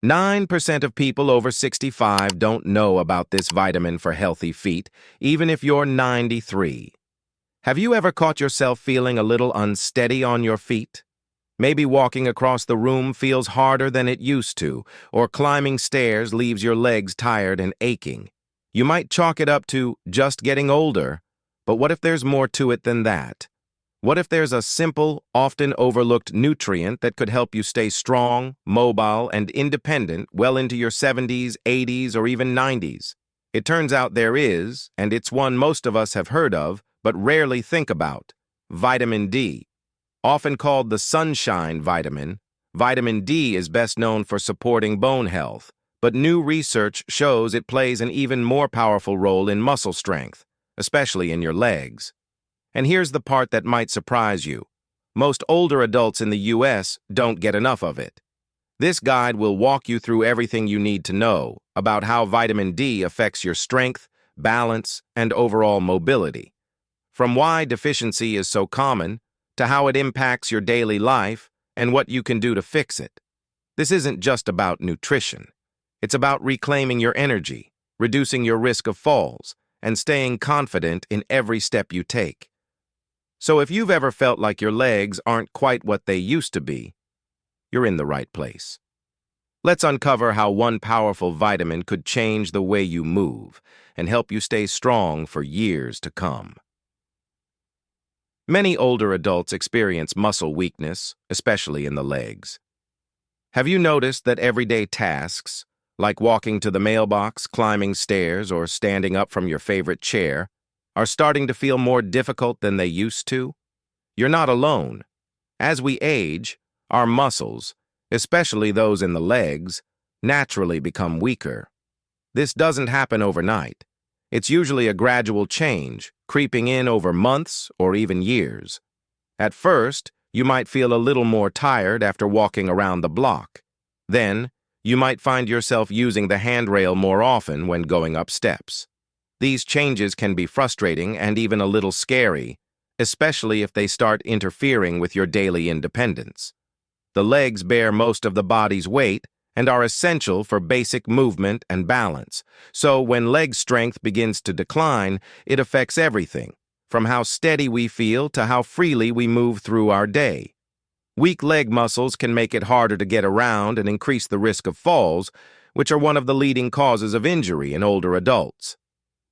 9% of people over 65 don't know about this vitamin for healthy feet, even if you're 93. Have you ever caught yourself feeling a little unsteady on your feet? Maybe walking across the room feels harder than it used to, or climbing stairs leaves your legs tired and aching. You might chalk it up to just getting older, but what if there's more to it than that? What if there's a simple, often overlooked nutrient that could help you stay strong, mobile, and independent well into your 70s, 80s, or even 90s? It turns out there is, and it's one most of us have heard of, but rarely think about: vitamin D. Often called the sunshine vitamin, vitamin D is best known for supporting bone health, but new research shows it plays an even more powerful role in muscle strength, especially in your legs. And here's the part that might surprise you. Most older adults in the US don't get enough of it. This guide will walk you through everything you need to know about how vitamin D affects your strength, balance, and overall mobility. From why deficiency is so common, to how it impacts your daily life, and what you can do to fix it. This isn't just about nutrition. It's about reclaiming your energy, reducing your risk of falls, and staying confident in every step you take. So if you've ever felt like your legs aren't quite what they used to be, you're in the right place. Let's uncover how one powerful vitamin could change the way you move and help you stay strong for years to come. Many older adults experience muscle weakness, especially in the legs. Have you noticed that everyday tasks, like walking to the mailbox, climbing stairs, or standing up from your favorite chair, are starting to feel more difficult than they used to? You're not alone. As we age, our muscles, especially those in the legs, naturally become weaker. This doesn't happen overnight. It's usually a gradual change, creeping in over months or even years. At first, you might feel a little more tired after walking around the block. Then, you might find yourself using the handrail more often when going up steps. These changes can be frustrating and even a little scary, especially if they start interfering with your daily independence. The legs bear most of the body's weight and are essential for basic movement and balance. So when leg strength begins to decline, it affects everything, from how steady we feel to how freely we move through our day. Weak leg muscles can make it harder to get around and increase the risk of falls, which are one of the leading causes of injury in older adults.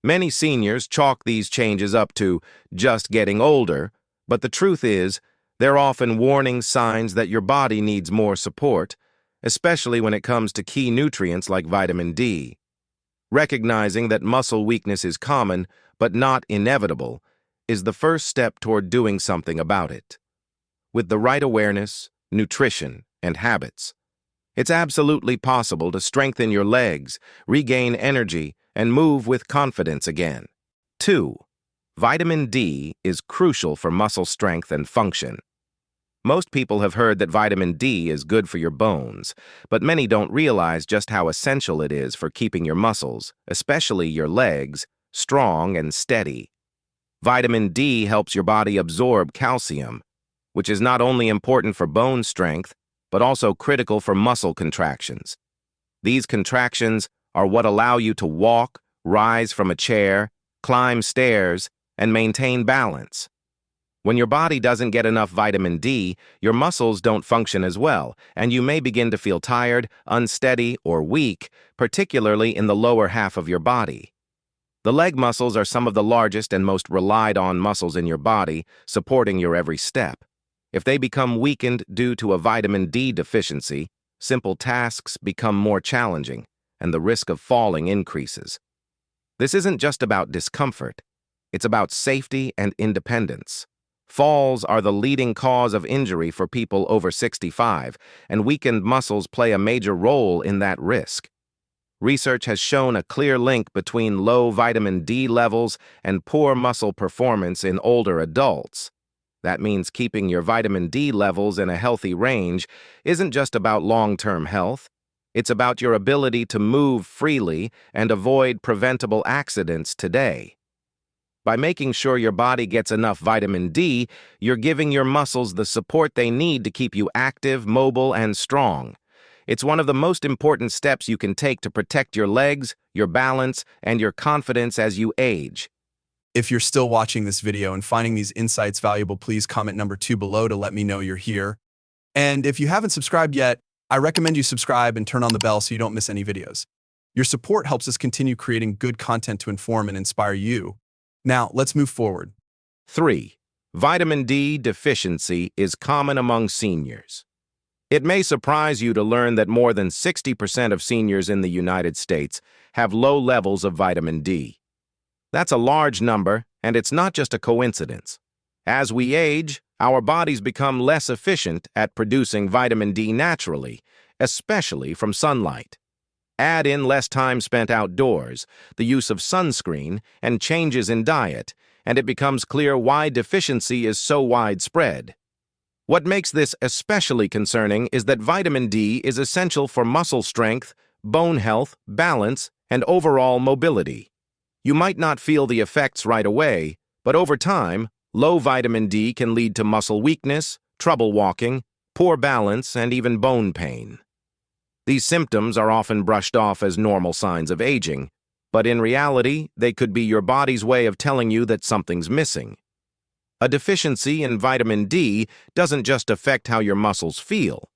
Many seniors chalk these changes up to just getting older, but the truth is, they're often warning signs that your body needs more support, especially when it comes to key nutrients like vitamin D. Recognizing that muscle weakness is common, but not inevitable, is the first step toward doing something about it. With the right awareness, nutrition, and habits, it's absolutely possible to strengthen your legs, regain energy, and move with confidence again. 2. Vitamin D is crucial for muscle strength and function. Most people have heard that vitamin D is good for your bones, but many don't realize just how essential it is for keeping your muscles, especially your legs, strong and steady. Vitamin D helps your body absorb calcium, which is not only important for bone strength, but also critical for muscle contractions. These contractions are what allow you to walk, rise from a chair, climb stairs, and maintain balance. When your body doesn't get enough vitamin D, your muscles don't function as well, and you may begin to feel tired, unsteady, or weak, particularly in the lower half of your body. The leg muscles are some of the largest and most relied-on muscles in your body, supporting your every step. If they become weakened due to a vitamin D deficiency, simple tasks become more challenging, and the risk of falling increases. This isn't just about discomfort. It's about safety and independence. Falls are the leading cause of injury for people over 65, and weakened muscles play a major role in that risk. Research has shown a clear link between low vitamin D levels and poor muscle performance in older adults. That means keeping your vitamin D levels in a healthy range isn't just about long-term health. It's about your ability to move freely and avoid preventable accidents today. By making sure your body gets enough vitamin D, you're giving your muscles the support they need to keep you active, mobile, and strong. It's one of the most important steps you can take to protect your legs, your balance, and your confidence as you age. If you're still watching this video and finding these insights valuable, please comment number 2 below to let me know you're here. And if you haven't subscribed yet, I recommend you subscribe and turn on the bell so you don't miss any videos. Your support helps us continue creating good content to inform and inspire you. Now, let's move forward. 3. Vitamin D deficiency is common among seniors. It may surprise you to learn that more than 60% of seniors in the United States have low levels of vitamin D. That's a large number, and it's not just a coincidence. As we age, our bodies become less efficient at producing vitamin D naturally, especially from sunlight. Add in less time spent outdoors, the use of sunscreen, and changes in diet, and it becomes clear why deficiency is so widespread. What makes this especially concerning is that vitamin D is essential for muscle strength, bone health, balance, and overall mobility. You might not feel the effects right away, but over time, low vitamin D can lead to muscle weakness, trouble walking, poor balance, and even bone pain. These symptoms are often brushed off as normal signs of aging, but in reality, they could be your body's way of telling you that something's missing. A deficiency in vitamin D doesn't just affect how your muscles feel.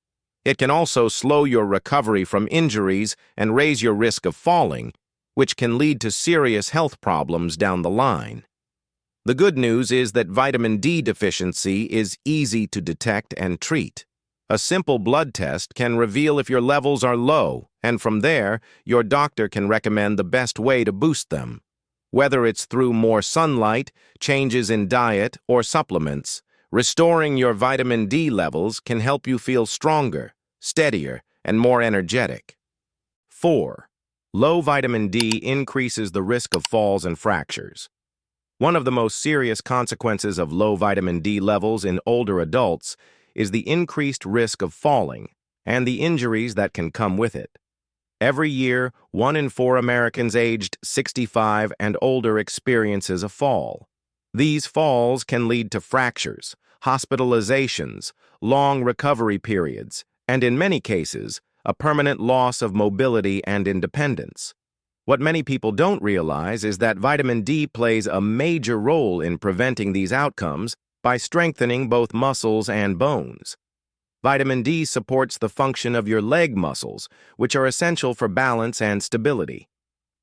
It can also slow your recovery from injuries and raise your risk of falling, which can lead to serious health problems down the line. The good news is that vitamin D deficiency is easy to detect and treat. A simple blood test can reveal if your levels are low, and from there, your doctor can recommend the best way to boost them. Whether it's through more sunlight, changes in diet, or supplements, restoring your vitamin D levels can help you feel stronger, steadier, and more energetic. 4. Low vitamin D increases the risk of falls and fractures. One of the most serious consequences of low vitamin D levels in older adults is the increased risk of falling and the injuries that can come with it. Every year, 1 in 4 Americans aged 65 and older experiences a fall. These falls can lead to fractures, hospitalizations, long recovery periods, and in many cases, a permanent loss of mobility and independence. What many people don't realize is that vitamin D plays a major role in preventing these outcomes by strengthening both muscles and bones. Vitamin D supports the function of your leg muscles, which are essential for balance and stability.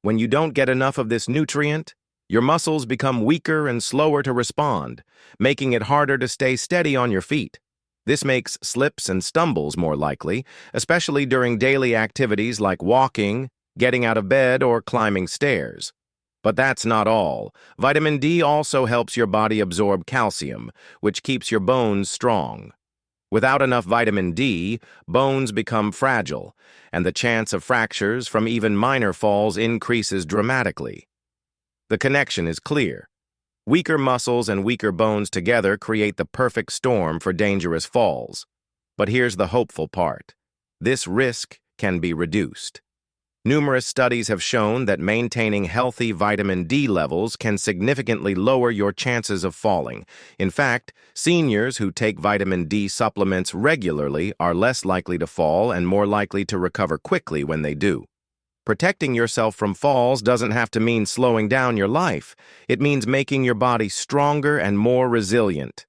When you don't get enough of this nutrient, your muscles become weaker and slower to respond, making it harder to stay steady on your feet. This makes slips and stumbles more likely, especially during daily activities like walking, getting out of bed, or climbing stairs. But that's not all. Vitamin D also helps your body absorb calcium, which keeps your bones strong. Without enough vitamin D, bones become fragile, and the chance of fractures from even minor falls increases dramatically. The connection is clear. Weaker muscles and weaker bones together create the perfect storm for dangerous falls. But here's the hopeful part. This risk can be reduced. Numerous studies have shown that maintaining healthy vitamin D levels can significantly lower your chances of falling. In fact, seniors who take vitamin D supplements regularly are less likely to fall and more likely to recover quickly when they do. Protecting yourself from falls doesn't have to mean slowing down your life. It means making your body stronger and more resilient.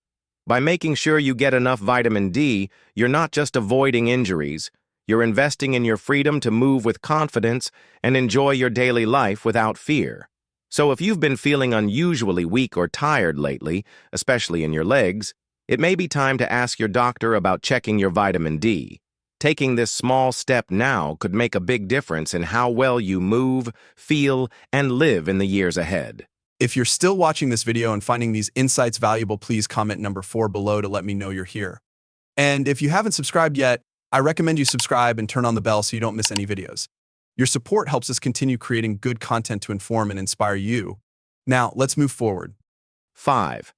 By making sure you get enough vitamin D, you're not just avoiding injuries. You're investing in your freedom to move with confidence and enjoy your daily life without fear. So if you've been feeling unusually weak or tired lately, especially in your legs, it may be time to ask your doctor about checking your vitamin D. Taking this small step now could make a big difference in how well you move, feel, and live in the years ahead. If you're still watching this video and finding these insights valuable, please comment number 4 below to let me know you're here. And if you haven't subscribed yet, I recommend you subscribe and turn on the bell so you don't miss any videos. Your support helps us continue creating good content to inform and inspire you. Now, let's move forward. 5.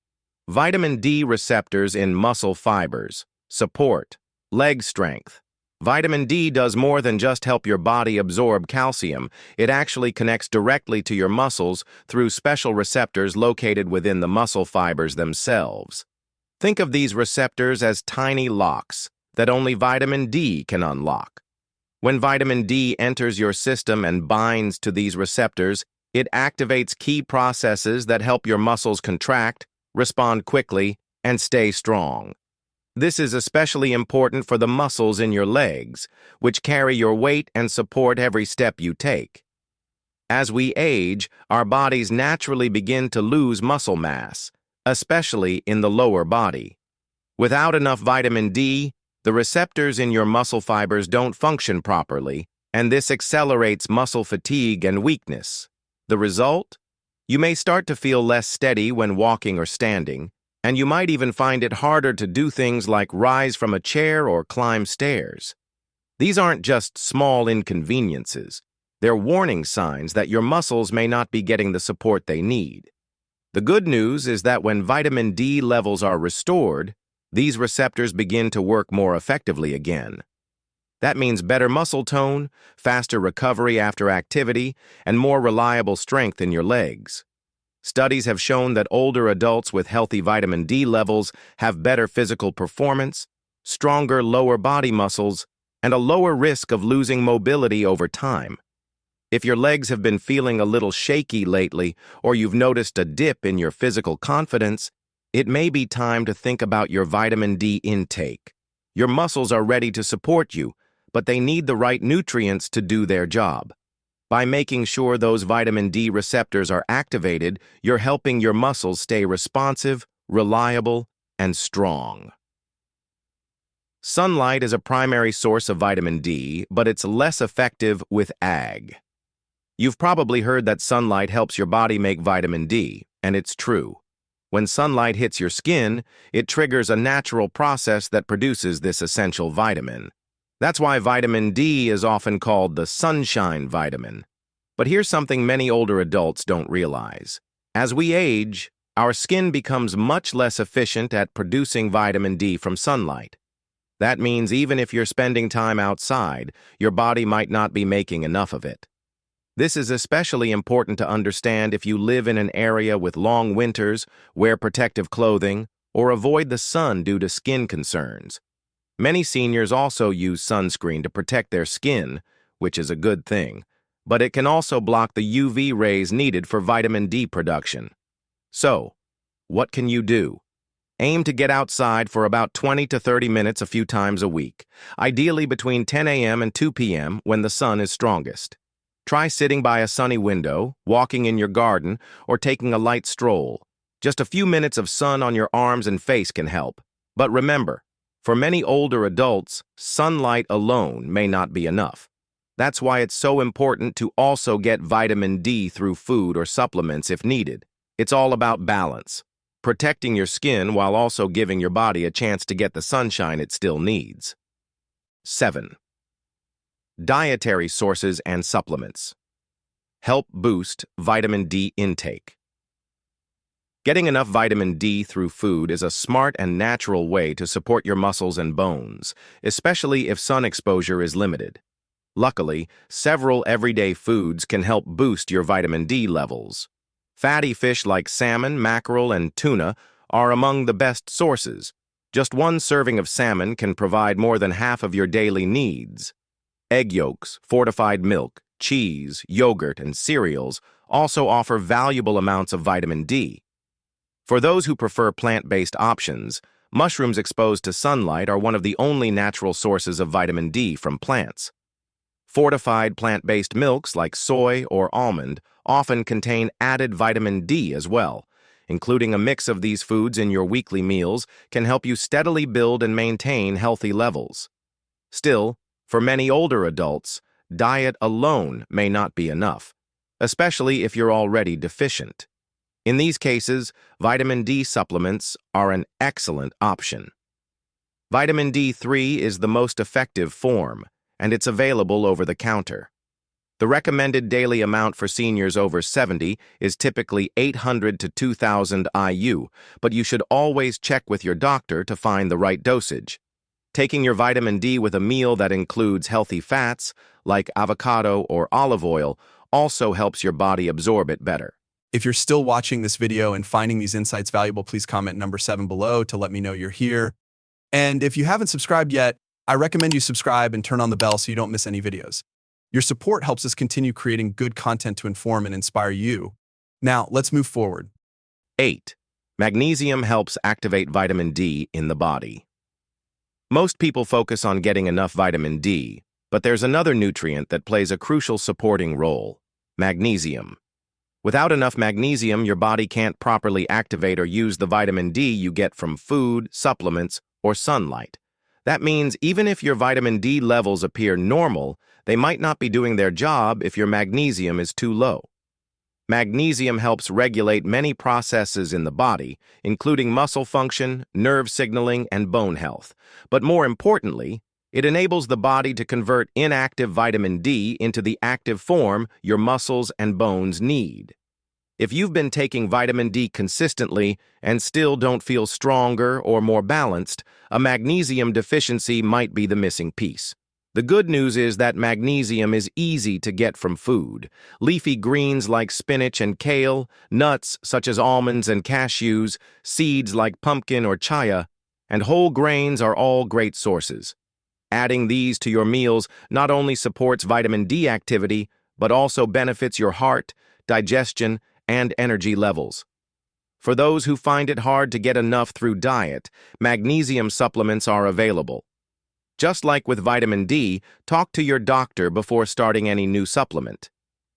Vitamin D receptors in muscle fibers. Support. Leg strength. Vitamin D does more than just help your body absorb calcium. It actually connects directly to your muscles through special receptors located within the muscle fibers themselves. Think of these receptors as tiny locks that only vitamin D can unlock. When vitamin D enters your system and binds to these receptors, it activates key processes that help your muscles contract, respond quickly, and stay strong. This is especially important for the muscles in your legs, which carry your weight and support every step you take. As we age, our bodies naturally begin to lose muscle mass, especially in the lower body. Without enough vitamin D, the receptors in your muscle fibers don't function properly, and this accelerates muscle fatigue and weakness. The result? You may start to feel less steady when walking or standing, and you might even find it harder to do things like rise from a chair or climb stairs. These aren't just small inconveniences. They're warning signs that your muscles may not be getting the support they need. The good news is that when vitamin D levels are restored, these receptors begin to work more effectively again. That means better muscle tone, faster recovery after activity, and more reliable strength in your legs. Studies have shown that older adults with healthy vitamin D levels have better physical performance, stronger lower body muscles, and a lower risk of losing mobility over time. If your legs have been feeling a little shaky lately, or you've noticed a dip in your physical confidence, it may be time to think about your vitamin D intake. Your muscles are ready to support you, but they need the right nutrients to do their job. By making sure those vitamin D receptors are activated, you're helping your muscles stay responsive, reliable, and strong. Sunlight is a primary source of vitamin D, but it's less effective with AG. You've probably heard that sunlight helps your body make vitamin D, and it's true. When sunlight hits your skin, it triggers a natural process that produces this essential vitamin. That's why vitamin D is often called the sunshine vitamin. But here's something many older adults don't realize. As we age, our skin becomes much less efficient at producing vitamin D from sunlight. That means even if you're spending time outside, your body might not be making enough of it. This is especially important to understand if you live in an area with long winters, wear protective clothing, or avoid the sun due to skin concerns. Many seniors also use sunscreen to protect their skin, which is a good thing, but it can also block the UV rays needed for vitamin D production. So, what can you do? Aim to get outside for about 20 to 30 minutes a few times a week, ideally between 10 a.m. and 2 p.m. when the sun is strongest. Try sitting by a sunny window, walking in your garden, or taking a light stroll. Just a few minutes of sun on your arms and face can help. But remember, for many older adults, sunlight alone may not be enough. That's why it's so important to also get vitamin D through food or supplements if needed. It's all about balance, protecting your skin while also giving your body a chance to get the sunshine it still needs. 7. Dietary sources and supplements. Help boost vitamin D intake. Getting enough vitamin D through food is a smart and natural way to support your muscles and bones, especially if sun exposure is limited. Luckily, several everyday foods can help boost your vitamin D levels. Fatty fish like salmon, mackerel, and tuna are among the best sources. Just one serving of salmon can provide more than half of your daily needs. Egg yolks, fortified milk, cheese, yogurt, and cereals also offer valuable amounts of vitamin D. For those who prefer plant-based options, mushrooms exposed to sunlight are one of the only natural sources of vitamin D from plants. Fortified plant-based milks like soy or almond often contain added vitamin D as well. Including a mix of these foods in your weekly meals can help you steadily build and maintain healthy levels. Still, for many older adults, diet alone may not be enough, especially if you're already deficient. In these cases, vitamin D supplements are an excellent option. Vitamin D3 is the most effective form, and it's available over the counter. The recommended daily amount for seniors over 70 is typically 800 to 2,000 IU, but you should always check with your doctor to find the right dosage. Taking your vitamin D with a meal that includes healthy fats, like avocado or olive oil, also helps your body absorb it better. If you're still watching this video and finding these insights valuable, please comment number 7 below to let me know you're here. And if you haven't subscribed yet, I recommend you subscribe and turn on the bell so you don't miss any videos. Your support helps us continue creating good content to inform and inspire you. Now, let's move forward. 8. Magnesium helps activate vitamin D in the body. Most people focus on getting enough vitamin D, but there's another nutrient that plays a crucial supporting role: magnesium. Without enough magnesium, your body can't properly activate or use the vitamin D you get from food, supplements, or sunlight. That means even if your vitamin D levels appear normal, they might not be doing their job if your magnesium is too low. Magnesium helps regulate many processes in the body, including muscle function, nerve signaling, and bone health. But more importantly, it enables the body to convert inactive vitamin D into the active form your muscles and bones need. If you've been taking vitamin D consistently and still don't feel stronger or more balanced, a magnesium deficiency might be the missing piece. The good news is that magnesium is easy to get from food. Leafy greens like spinach and kale, nuts such as almonds and cashews, seeds like pumpkin or chia, and whole grains are all great sources. Adding these to your meals not only supports vitamin D activity, but also benefits your heart, digestion, and energy levels. For those who find it hard to get enough through diet, magnesium supplements are available. Just like with vitamin D, talk to your doctor before starting any new supplement.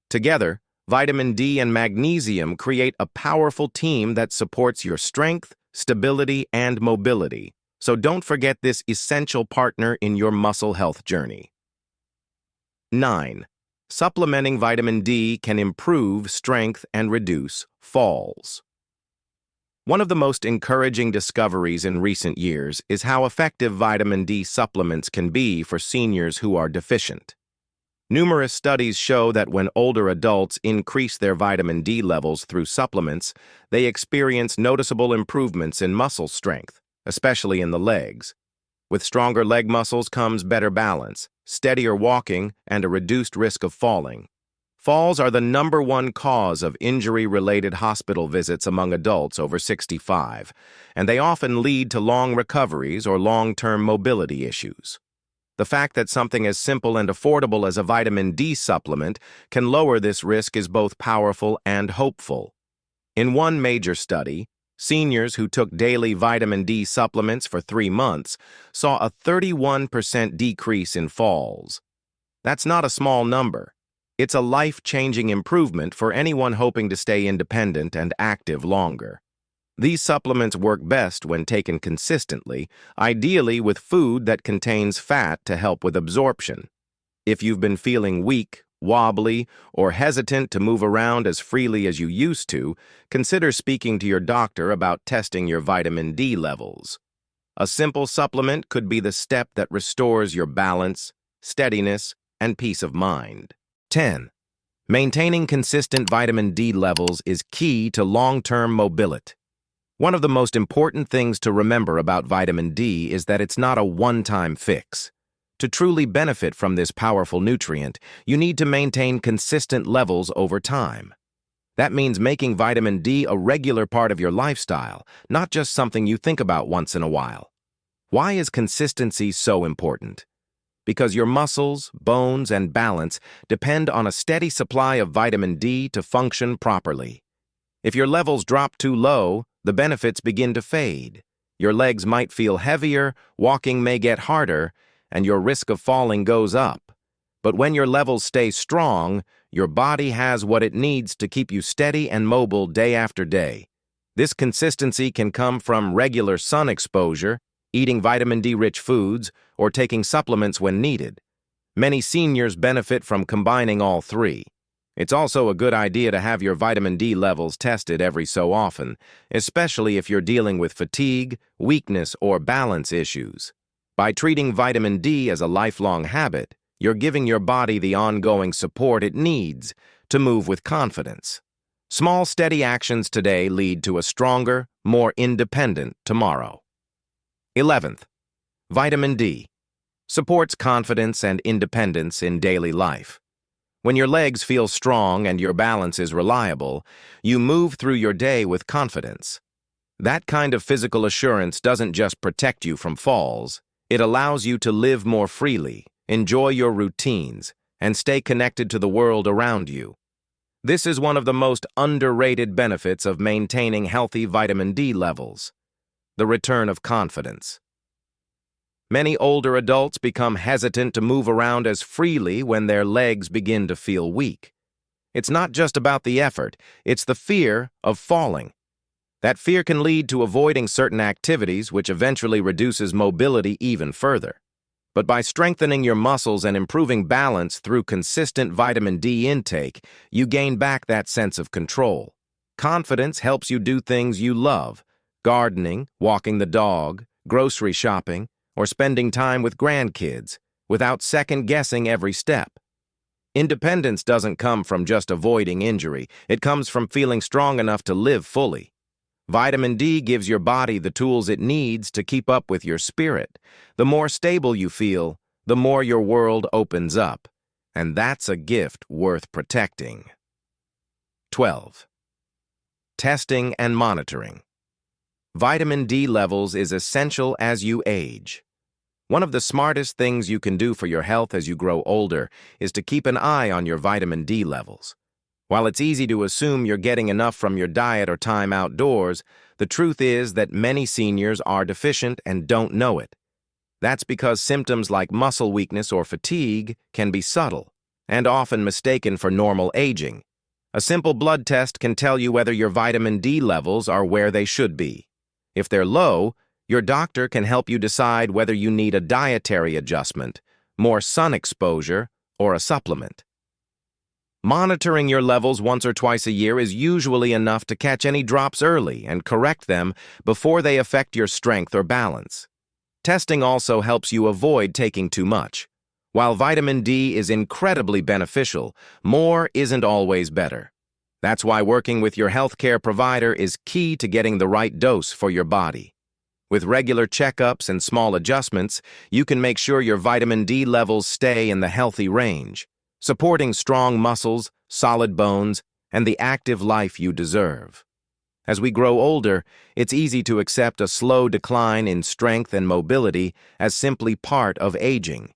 Together, vitamin D and magnesium create a powerful team that supports your strength, stability, and mobility. So don't forget this essential partner in your muscle health journey. 9. Supplementing vitamin D can improve strength and reduce falls. One of the most encouraging discoveries in recent years is how effective vitamin D supplements can be for seniors who are deficient. Numerous studies show that when older adults increase their vitamin D levels through supplements, they experience noticeable improvements in muscle strength, especially in the legs. With stronger leg muscles comes better balance, steadier walking, and a reduced risk of falling. Falls are the #1 cause of injury-related hospital visits among adults over 65, and they often lead to long recoveries or long-term mobility issues. The fact that something as simple and affordable as a vitamin D supplement can lower this risk is both powerful and hopeful. In one major study, seniors who took daily vitamin D supplements for 3 months saw a 31% decrease in falls. That's not a small number. It's a life-changing improvement for anyone hoping to stay independent and active longer. These supplements work best when taken consistently, ideally with food that contains fat to help with absorption. If you've been feeling weak, wobbly, or hesitant to move around as freely as you used to, consider speaking to your doctor about testing your vitamin D levels. A simple supplement could be the step that restores your balance, steadiness, and peace of mind. 10. Maintaining consistent vitamin D levels is key to long-term mobility. One of the most important things to remember about vitamin D is that it's not a one-time fix. To truly benefit from this powerful nutrient, you need to maintain consistent levels over time. That means making vitamin D a regular part of your lifestyle, not just something you think about once in a while. Why is consistency so important? Because your muscles, bones, and balance depend on a steady supply of vitamin D to function properly. If your levels drop too low, the benefits begin to fade. Your legs might feel heavier, walking may get harder, and your risk of falling goes up. But when your levels stay strong, your body has what it needs to keep you steady and mobile day after day. This consistency can come from regular sun exposure, eating vitamin D-rich foods, or taking supplements when needed. Many seniors benefit from combining all three. It's also a good idea to have your vitamin D levels tested every so often, especially if you're dealing with fatigue, weakness, or balance issues. By treating vitamin D as a lifelong habit, you're giving your body the ongoing support it needs to move with confidence. Small, steady actions today lead to a stronger, more independent tomorrow. 11th, vitamin D supports confidence and independence in daily life. When your legs feel strong and your balance is reliable, you move through your day with confidence. That kind of physical assurance doesn't just protect you from falls, It allows you to live more freely, enjoy your routines, and stay connected to the world around you. This is one of the most underrated benefits of maintaining healthy vitamin D levels: the return of confidence. Many older adults become hesitant to move around as freely when their legs begin to feel weak. It's not just about the effort, it's the fear of falling. That fear can lead to avoiding certain activities, which eventually reduces mobility even further. But by strengthening your muscles and improving balance through consistent vitamin D intake, you gain back that sense of control. Confidence helps you do things you love: gardening, walking the dog, grocery shopping, or spending time with grandkids, without second-guessing every step. Independence doesn't come from just avoiding injury, it comes from feeling strong enough to live fully. Vitamin D gives your body the tools it needs to keep up with your spirit. The more stable you feel, the more your world opens up. And that's a gift worth protecting. 12. Testing and monitoring. Vitamin D levels is essential as you age. One of the smartest things you can do for your health as you grow older is to keep an eye on your vitamin D levels. While it's easy to assume you're getting enough from your diet or time outdoors, the truth is that many seniors are deficient and don't know it. That's because symptoms like muscle weakness or fatigue can be subtle and often mistaken for normal aging. A simple blood test can tell you whether your vitamin D levels are where they should be. If they're low, your doctor can help you decide whether you need a dietary adjustment, more sun exposure, or a supplement. Monitoring your levels once or twice a year is usually enough to catch any drops early and correct them before they affect your strength or balance. Testing also helps you avoid taking too much. While vitamin D is incredibly beneficial, more isn't always better. That's why working with your healthcare provider is key to getting the right dose for your body. With regular checkups and small adjustments, you can make sure your vitamin D levels stay in the healthy range, supporting strong muscles, solid bones, and the active life you deserve. As we grow older, it's easy to accept a slow decline in strength and mobility as simply part of aging.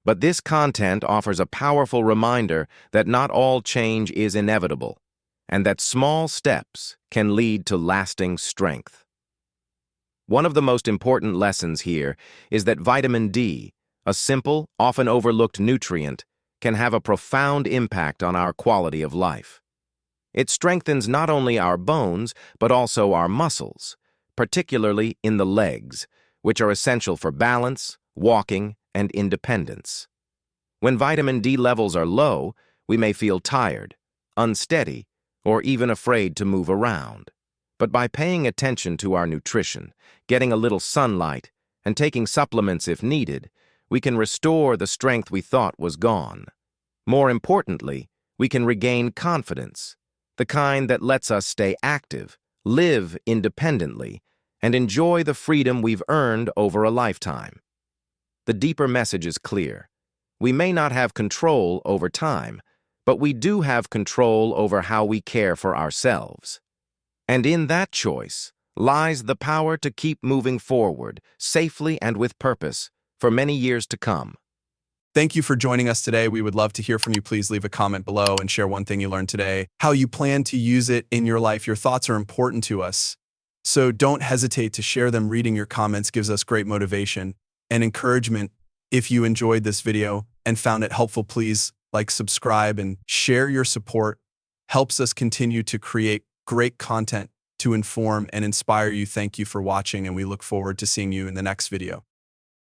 But this content offers a powerful reminder that not all change is inevitable, and that small steps can lead to lasting strength. One of the most important lessons here is that vitamin D, a simple, often overlooked nutrient, can have a profound impact on our quality of life. It strengthens not only our bones, but also our muscles, particularly in the legs, which are essential for balance, walking, and independence. When vitamin D levels are low, we may feel tired, unsteady, or even afraid to move around. But by paying attention to our nutrition, getting a little sunlight, and taking supplements if needed, we can restore the strength we thought was gone. More importantly, we can regain confidence, the kind that lets us stay active, live independently, and enjoy the freedom we've earned over a lifetime. The deeper message is clear. We may not have control over time, but we do have control over how we care for ourselves. And in that choice lies the power to keep moving forward, safely and with purpose, for many years to come. Thank you for joining us today. We would love to hear from you. Please leave a comment below and share one thing you learned today, how you plan to use it in your life. Your thoughts are important to us, so don't hesitate to share them. Reading your comments gives us great motivation and encouragement. If you enjoyed this video and found it helpful, please like, subscribe, and share. Your support helps us continue to create great content to inform and inspire you. Thank you for watching, and we look forward to seeing you in the next video.